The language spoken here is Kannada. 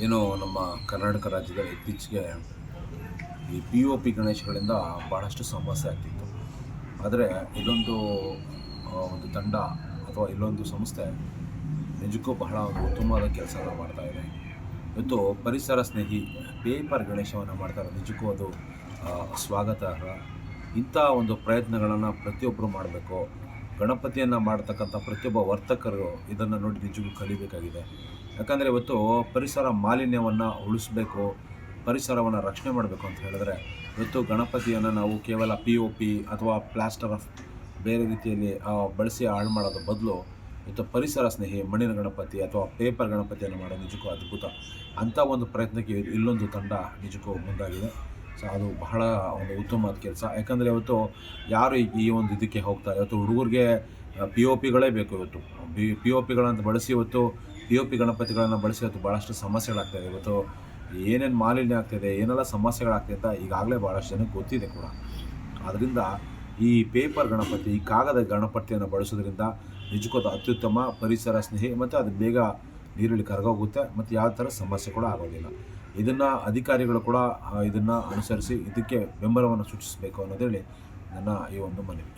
ಏನು ನಮ್ಮ ಕರ್ನಾಟಕ ರಾಜ್ಯದಲ್ಲಿ ಇತ್ತೀಚೆಗೆ ಈ ಪಿ ಒ ಪಿ ಗಣೇಶಗಳಿಂದ ಭಾಳಷ್ಟು ಸಮಸ್ಯೆ ಆಗ್ತಿತ್ತು. ಆದರೆ ಒಂದು ತಂಡ ಅಥವಾ ಇಲ್ಲೊಂದು ಸಂಸ್ಥೆ ನಿಜಕ್ಕೂ ಬಹಳ ಒಂದು ಉತ್ತಮವಾದ ಕೆಲಸನ ಮಾಡ್ತಾಯಿದೆ. ಇವತ್ತು ಪರಿಸರ ಸ್ನೇಹಿ ಪೇಪರ್ ಗಣೇಶವನ್ನು ಮಾಡ್ತಾರೆ. ನಿಜಕ್ಕೂ ಅದು ಸ್ವಾಗತಾರ್ಹ. ಇಂಥ ಒಂದು ಪ್ರಯತ್ನಗಳನ್ನು ಪ್ರತಿಯೊಬ್ಬರು ಮಾಡಬೇಕು. ಗಣಪತಿಯನ್ನು ಮಾಡ್ತಕ್ಕಂಥ ಪ್ರತಿಯೊಬ್ಬ ವರ್ತಕರು ಇದನ್ನು ನೋಡಿ ನಿಜಕ್ಕೂ ಕಲಿಬೇಕಾಗಿದೆ. ಯಾಕಂದರೆ ಇವತ್ತು ಪರಿಸರ ಮಾಲಿನ್ಯವನ್ನು ಉಳಿಸ್ಬೇಕು, ಪರಿಸರವನ್ನು ರಕ್ಷಣೆ ಮಾಡಬೇಕು ಅಂತ ಹೇಳಿದ್ರೆ ಇವತ್ತು ಗಣಪತಿಯನ್ನು ನಾವು ಕೇವಲ ಪಿ ಒ ಪಿ ಅಥವಾ ಪ್ಲಾಸ್ಟರ್ ಆಫ್ ಬೇರೆ ರೀತಿಯಲ್ಲಿ ಬಳಸಿ ಹಾಳು ಮಾಡೋದ್ರ ಬದಲು ಇವತ್ತು ಪರಿಸರ ಸ್ನೇಹಿ ಮಣ್ಣಿನ ಗಣಪತಿ ಅಥವಾ ಪೇಪರ್ ಗಣಪತಿಯನ್ನು ಮಾಡೋದು ನಿಜಕ್ಕೂ ಅದ್ಭುತ. ಅಂಥ ಒಂದು ಪ್ರಯತ್ನಕ್ಕೆ ಇಲ್ಲೊಂದು ತಂಡ ನಿಜಕ್ಕೂ ಮುಂದಾಗಿದೆ. ಸೊ ಅದು ಬಹಳ ಒಂದು ಉತ್ತಮವಾದ ಕೆಲಸ. ಯಾಕಂದರೆ ಇವತ್ತು ಯಾರು ಈ ಒಂದು ಇದಕ್ಕೆ ಹೋಗ್ತಾರೆ, ಇವತ್ತು ಹುಡುಗರಿಗೆ ಪಿ ಒ ಪಿಗಳೇ ಬೇಕು. ಇವತ್ತು ಪಿ ಒ ಪಿಗಳಂತ ಬಳಸಿ ಇವತ್ತು ಪಿ ಒ ಪಿ ಗಣಪತಿಗಳನ್ನು ಬಳಸಿ ಇವತ್ತು ಭಾಳಷ್ಟು ಸಮಸ್ಯೆಗಳಾಗ್ತಾಯಿದೆ. ಇವತ್ತು ಏನೇನು ಮಾಲಿನ್ಯ ಆಗ್ತಾಯಿದೆ, ಏನೆಲ್ಲ ಸಮಸ್ಯೆಗಳಾಗ್ತಿದೆ ಅಂತ ಈಗಾಗಲೇ ಭಾಳಷ್ಟು ಜನಕ್ಕೆ ಗೊತ್ತಿದೆ ಕೂಡ. ಆದ್ದರಿಂದ ಈ ಪೇಪರ್ ಗಣಪತಿ, ಈ ಕಾಗದ ಗಣಪತಿಯನ್ನು ಬಳಸೋದ್ರಿಂದ ನಿಜಕ್ಕೂ ಅದು ಅತ್ಯುತ್ತಮ, ಪರಿಸರ ಸ್ನೇಹಿ ಮತ್ತು ಅದು ಬೇಗ ನೀರಲ್ಲಿ ಕರಗೋಗುತ್ತೆ ಮತ್ತು ಯಾವ ಥರ ಸಮಸ್ಯೆ ಕೂಡ ಆಗೋದಿಲ್ಲ. ಇದನ್ನು ಅಧಿಕಾರಿಗಳು ಕೂಡ ಇದನ್ನು ಅನುಸರಿಸಿ ಇದಕ್ಕೆ ಬೆಂಬಲವನ್ನು ಸೂಚಿಸಬೇಕು ಅನ್ನೋದೇಳಿ ನನ್ನ ಈ ಒಂದು ಮನವಿ.